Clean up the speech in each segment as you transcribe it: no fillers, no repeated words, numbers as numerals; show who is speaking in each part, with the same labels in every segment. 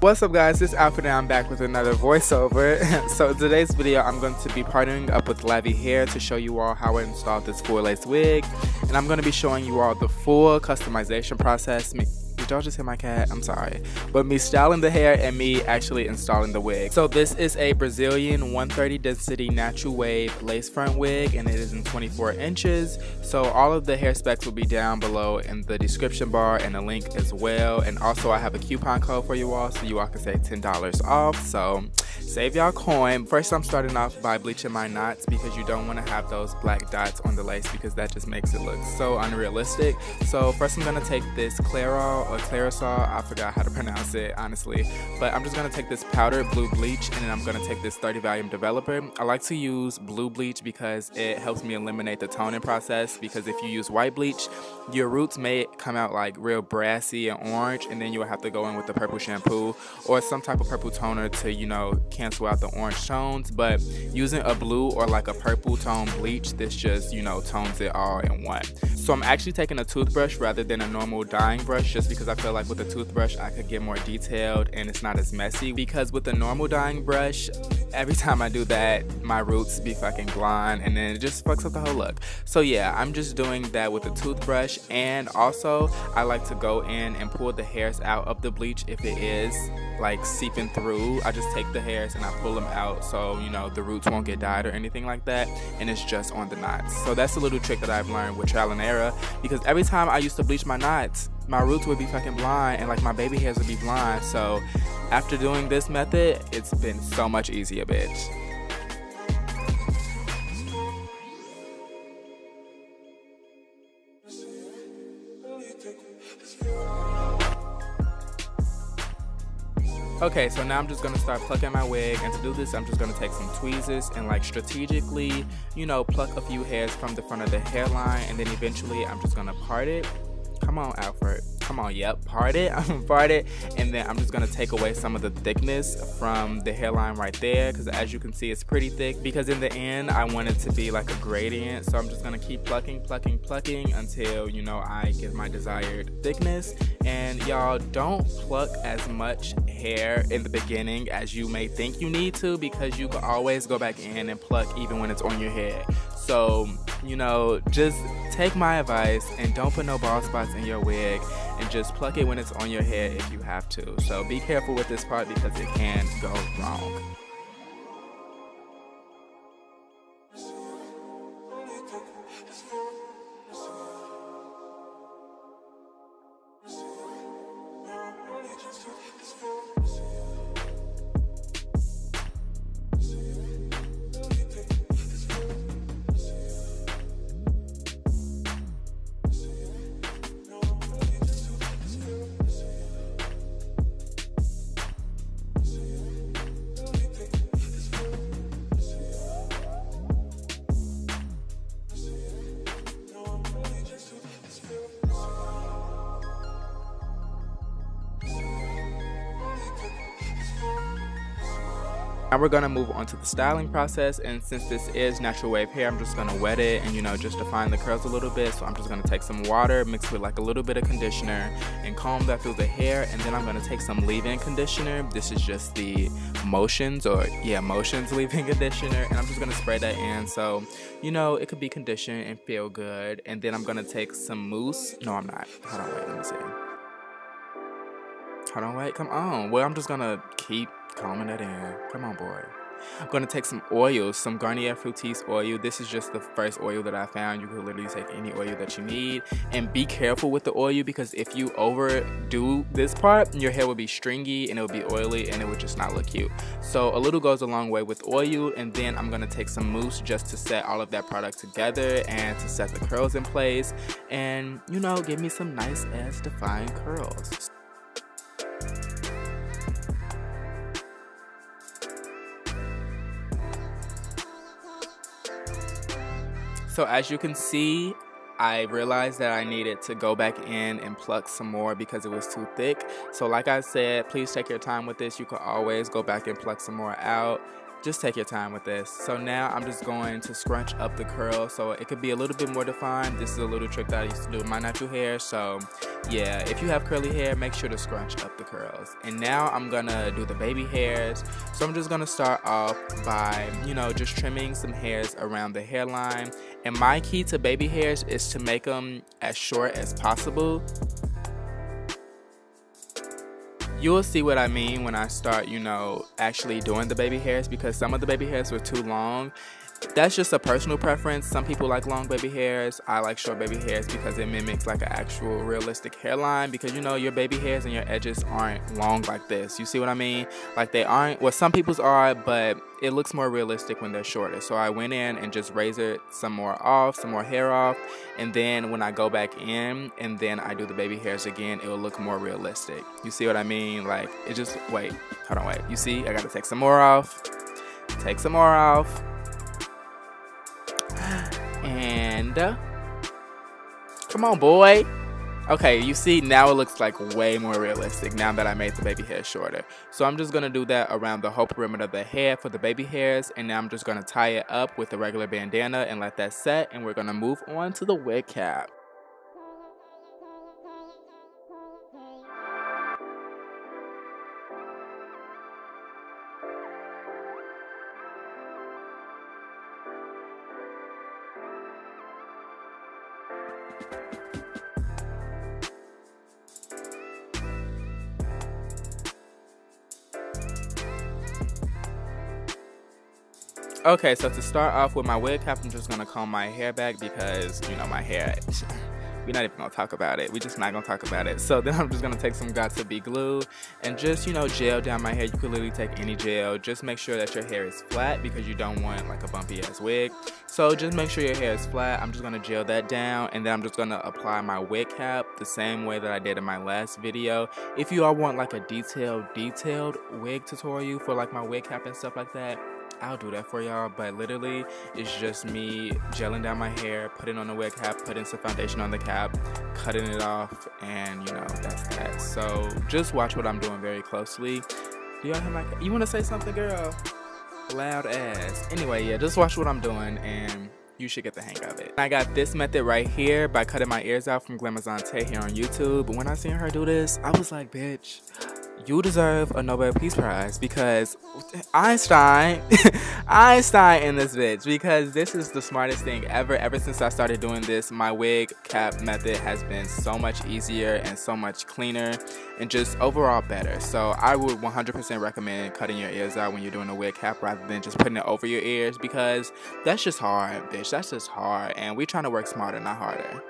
Speaker 1: What's up guys, it's Alfred and I'm back with another voiceover. So in today's video I'm going to be partnering up with LavyHair to show you all how I installed this full lace wig, and I'm going to be showing you all the full customization process. Did y'all just hear my cat? I'm sorry. But me styling the hair and me actually installing the wig. So this is a Brazilian 130 density natural wave lace front wig, and it is in 24 inches. So all of the hair specs will be down below in the description bar and a link as well. And also I have a coupon code for you all, so you all can save $10 off. So save y'all coin. First I'm starting off by bleaching my knots, because you don't want to have those black dots on the lace because that just makes it look so unrealistic. So first I'm going to take this Clarosol, I forgot how to pronounce it honestly, but I'm just going to take this powdered blue bleach, and then I'm going to take this 30 volume developer. I like to use blue bleach because it helps me eliminate the toning process, because if you use white bleach your roots may come out like real brassy and orange, and then you'll have to go in with the purple shampoo or some type of purple toner to, you know, cancel out the orange tones. But using a blue or like a purple tone bleach, this just, you know, tones it all in one. So I'm actually taking a toothbrush rather than a normal dyeing brush, just because I feel like with a toothbrush I could get more detailed and it's not as messy, because with the normal dyeing brush every time I do that my roots be fucking blonde and then it just fucks up the whole look. So yeah, I'm just doing that with a toothbrush. And also I like to go in and pull the hairs out of the bleach if it is like seeping through. I just take the hairs and I pull them out, so you know the roots won't get dyed or anything like that, and it's just on the knots. So that's a little trick that I've learned with trial and error, because every time I used to bleach my knots my roots would be fucking blonde and like my baby hairs would be blonde. So after doing this method it's been so much easier, bitch. Okay, so now I'm just going to start plucking my wig, and to do this I'm just going to take some tweezers and like strategically, you know, pluck a few hairs from the front of the hairline, and then eventually I'm just going to part it. Come on, Alfred. Come on, yep, part it. I'm gonna part it, and then I'm just gonna take away some of the thickness from the hairline right there, because as you can see it's pretty thick, because in the end I want it to be like a gradient. So I'm just gonna keep plucking until, you know, I get my desired thickness. And y'all, don't pluck as much hair in the beginning as you may think you need to, because you can always go back in and pluck even when it's on your head. So, you know, just take my advice and don't put no bald spots in your wig, and just pluck it when it's on your head if you have to. So be careful with this part because it can go wrong. Now we're going to move on to the styling process, and since this is natural wave hair I'm just going to wet it and, you know, just define the curls a little bit. So I'm just going to take some water mixed with like a little bit of conditioner and comb that through the hair, and then I'm going to take some leave-in conditioner. This is just the Motions leave-in conditioner, and I'm just going to spray that in so, you know, it could be conditioned and feel good. And then I'm going to take some mousse. No, I'm not. Hold on, wait, let me see. Hold on, wait, come on. Well, I'm just going to keep combing that in. Come on, boy. I'm going to take some oils, some Garnier Fructis oil. This is just the first oil that I found. You can literally take any oil that you need. And be careful with the oil, because if you overdo this part, your hair will be stringy and it will be oily and it would just not look cute. So a little goes a long way with oil. And then I'm going to take some mousse just to set all of that product together and to set the curls in place. And, you know, give me some nice ass defined curls. So as you can see, I realized that I needed to go back in and pluck some more because it was too thick. So like I said, please take your time with this. You can always go back and pluck some more out. Just take your time with this. So now I'm just going to scrunch up the curl so it could be a little bit more defined. This is a little trick that I used to do with my natural hair. So yeah, if you have curly hair, make sure to scrunch up the curls. And now I'm gonna do the baby hairs. So I'm just gonna start off by, you know, just trimming some hairs around the hairline. And my key to baby hairs is to make them as short as possible. You'll see what I mean when I start, you know, actually doing the baby hairs, because some of the baby hairs were too long. That's just a personal preference. Some people like long baby hairs. I like short baby hairs because it mimics like an actual realistic hairline, because you know your baby hairs and your edges aren't long like this. You see what I mean? Like they aren't, well, some people's are, but it looks more realistic when they're shorter. So I went in and just razored some more hair off, and then when I go back in and then I do the baby hairs again, it will look more realistic. You see what I mean? Like it just, wait, hold on, wait. You see, I gotta take some more off. Take some more off. And come on, boy. Okay, you see, now it looks like way more realistic now that I made the baby hair shorter. So I'm just gonna do that around the whole perimeter of the hair for the baby hairs, and now I'm just gonna tie it up with the regular bandana and let that set, and we're gonna move on to the wig cap. Okay, so to start off with my wig cap, I'm just gonna comb my hair back because, you know, my hair, we're not even gonna talk about it. We're just not gonna talk about it. So then I'm just gonna take some Got2b glue and just, you know, gel down my hair. You could literally take any gel. Just make sure that your hair is flat because you don't want like a bumpy ass wig. So just make sure your hair is flat. I'm just gonna gel that down, and then I'm just gonna apply my wig cap the same way that I did in my last video. If you all want like a detailed wig tutorial for like my wig cap and stuff like that, I'll do that for y'all, but literally it's just me gelling down my hair, putting on the wig cap, putting some foundation on the cap, cutting it off, and you know, that's that. So just watch what I'm doing very closely. Do y'all hear my, you want to say something, girl? Loud ass. Anyway, yeah, just watch what I'm doing and you should get the hang of it. I got this method right here by cutting my ears out from Glamazante here on YouTube. But when I seen her do this, I was like, bitch, you deserve a Nobel Peace Prize, because Einstein in this bitch, because this is the smartest thing ever. Ever since I started doing this, my wig cap method has been so much easier and so much cleaner and just overall better. So I would 100% recommend cutting your ears out when you're doing a wig cap rather than just putting it over your ears, because that's just hard, bitch. That's just hard, and we're trying to work smarter, not harder.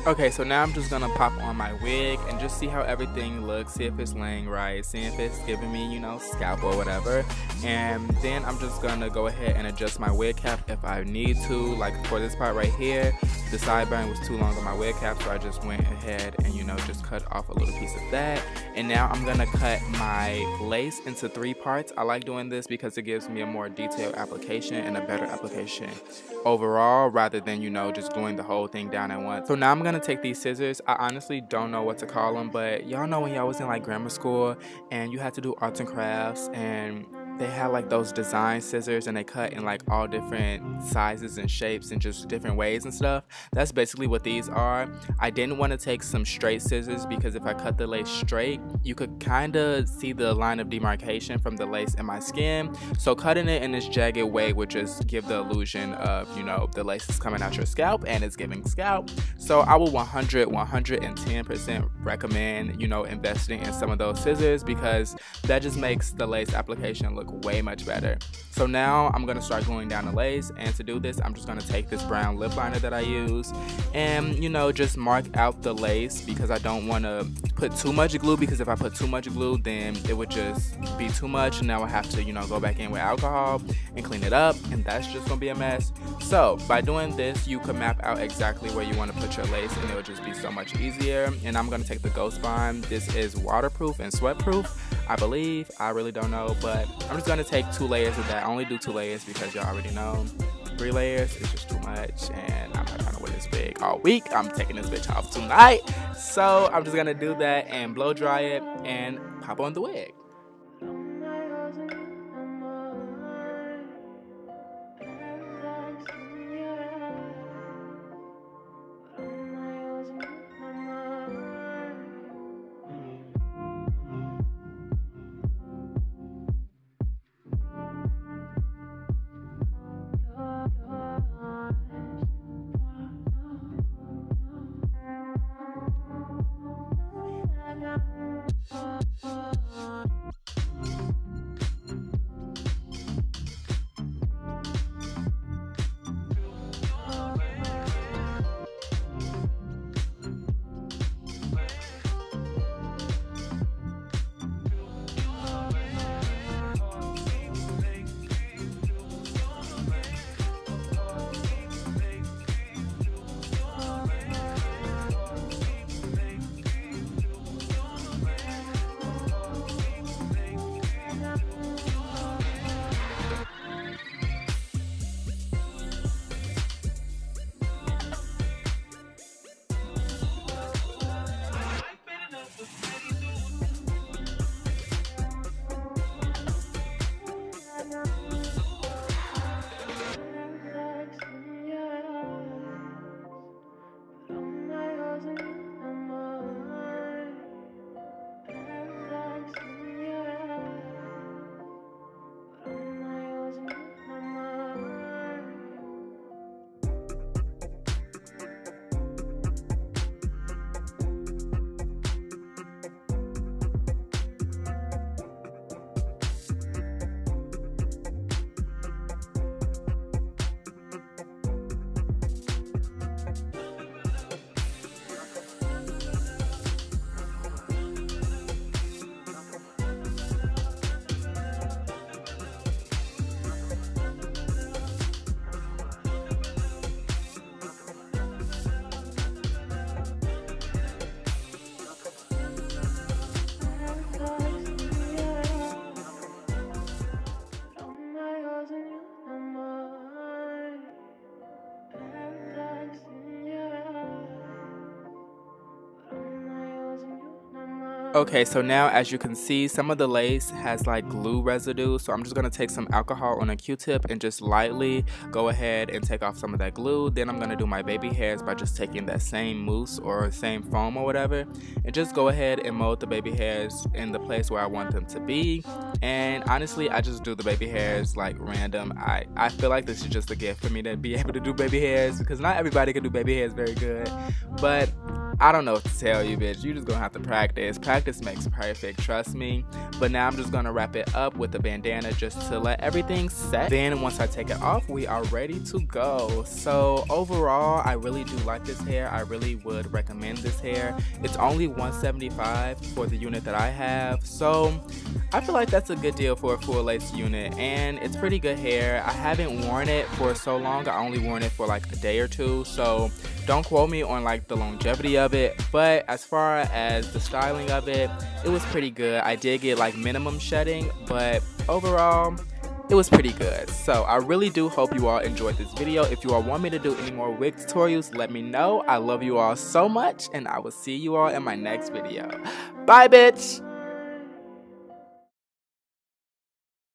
Speaker 1: Okay, so now I'm just gonna pop on my wig and just see how everything looks, see if it's laying right, see if it's giving me, you know, scalp or whatever. And then I'm just gonna go ahead and adjust my wig cap if I need to. Like for this part right here, the sideburn was too long on my wig cap, so I just went ahead and, you know, just cut off a little piece of that. And now I'm gonna cut my lace into 3 parts. I like doing this because it gives me a more detailed application and a better application overall, rather than, you know, just gluing the whole thing down at once. So now I'm gonna take these scissors. I honestly don't know what to call them, but y'all know when y'all was in like grammar school and you had to do arts and crafts, and they had like those design scissors and they cut in like all different sizes and shapes and just different ways and stuff. That's basically what these are. I didn't want to take some straight scissors because if I cut the lace straight, you could kind of see the line of demarcation from the lace in my skin. So cutting it in this jagged way would just give the illusion of, you know, the lace is coming out your scalp and it's giving scalp. So I will 110% recommend, you know, investing in some of those scissors because that just makes the lace application look way much better. So now I'm gonna start gluing down the lace, and to do this I'm just gonna take this brown lip liner that I use and, you know, just mark out the lace because I don't want to put too much glue, because if I put too much glue then it would just be too much and now I have to, you know, go back in with alcohol and clean it up, and that's just gonna be a mess. So by doing this you can map out exactly where you want to put your lace and it will just be so much easier. And I'm gonna take the Ghost Bond. This is waterproof and sweat proof, I believe. I really don't know, but I'm just gonna take 2 layers of that. I only do 2 layers because y'all already know 3 layers is just too much, and I'm not trying to wear this wig all week. I'm taking this bitch off tonight, so I'm just gonna do that and blow dry it and pop on the wig. Okay, so now as you can see, some of the lace has like glue residue, so I'm just gonna take some alcohol on a Q-tip and just lightly go ahead and take off some of that glue. Then I'm gonna do my baby hairs by just taking that same mousse or same foam or whatever, and just go ahead and mold the baby hairs in the place where I want them to be. And honestly, I just do the baby hairs like random. I feel like this is just a gift for me to be able to do baby hairs, because not everybody can do baby hairs very good, but I don't know what to tell you, bitch. You just gonna have to practice. Practice makes perfect, trust me. But now I'm just gonna wrap it up with the bandana just to let everything set. Then once I take it off, we are ready to go. So overall, I really do like this hair. I really would recommend this hair. It's only $175 for the unit that I have. So I feel like that's a good deal for a full lace unit, and it's pretty good hair. I haven't worn it for so long. I only worn it for like a day or two, so don't quote me on like the longevity of it, but as far as the styling of it, it was pretty good. I did get like minimum shedding, but overall it was pretty good. So I really do hope you all enjoyed this video. If you all want me to do any more wig tutorials, let me know. I love you all so much, and I will see you all in my next video. Bye, bitch.